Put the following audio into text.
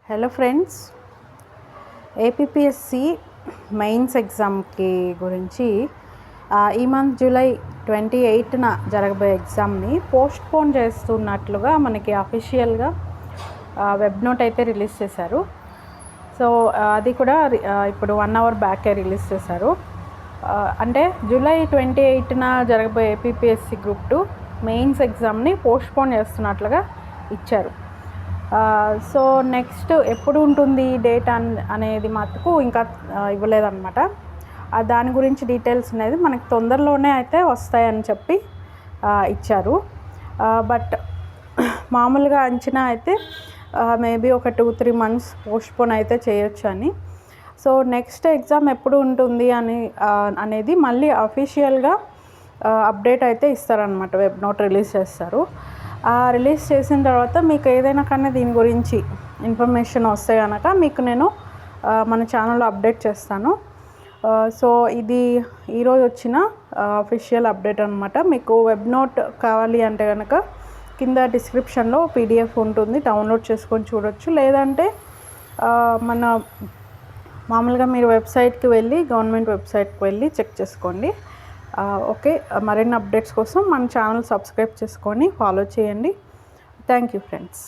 Hello friends, APPSC mains ఎగ్జామ్కి గురించి ఈ మంత్ జూలై 28న జరగబోయే ఎగ్జామ్ని పోస్ట్పోన్ చేస్తున్నట్లుగా మనకి అఫీషియల్గా వెబ్ నోట్ అయితే రిలీజ్ చేశారు. సో అది కూడా ఇప్పుడు 1 అవర్ బ్యాకే రిలీజ్ చేశారు. అంటే జూలై 28న జరగబోయే ఏపీపీఎస్సి గ్రూప్ 2 మెయిన్స్ ఎగ్జామ్ని పోస్ట్పోన్ చేస్తున్నట్లుగా ఇచ్చారు. సో నెక్స్ట్ ఎప్పుడు ఉంటుంది డేట్ అనేది మటుకు ఇంకా ఇవ్వలేదన్నమాట. దాని గురించి డీటెయిల్స్ అనేది మనకి తొందరలోనే అయితే వస్తాయని చెప్పి ఇచ్చారు. బట్ మామూలుగా అంచనా అయితే మేబీ ఒక 2-3 మంత్స్ పోస్ట్పోన్ అయితే చేయొచ్చు అని. సో నెక్స్ట్ ఎగ్జామ్ ఎప్పుడు ఉంటుంది అనేది మళ్ళీ అఫీషియల్గా అప్డేట్ అయితే ఇస్తారనమాట. వెబ్ నోట్ రిలీజ్ చేస్తారు. రిలీజ్ చేసిన తర్వాత మీకు ఏదైనా కానీ దీని గురించి ఇన్ఫర్మేషన్ వస్తే కనుక మీకు నేను మన ఛానల్లో అప్డేట్ చేస్తాను. సో ఇది ఈరోజు వచ్చిన అఫీషియల్ అప్డేట్ అనమాట. మీకు వెబ్ నోట్ కావాలి అంటే కనుక కింద డిస్క్రిప్షన్లో పీడిఎఫ్ ఉంటుంది, డౌన్లోడ్ చేసుకొని చూడొచ్చు. లేదంటే మన మామూలుగా మీరు వెబ్సైట్కి వెళ్ళి గవర్నమెంట్ వెబ్సైట్కి వెళ్ళి చెక్ చేసుకోండి. ఓకే, మరిన్ని అప్డేట్స్ కోసం మన ఛానల్ సబ్స్క్రైబ్ చేసుకొని ఫాలో చేయండి. Thank you friends.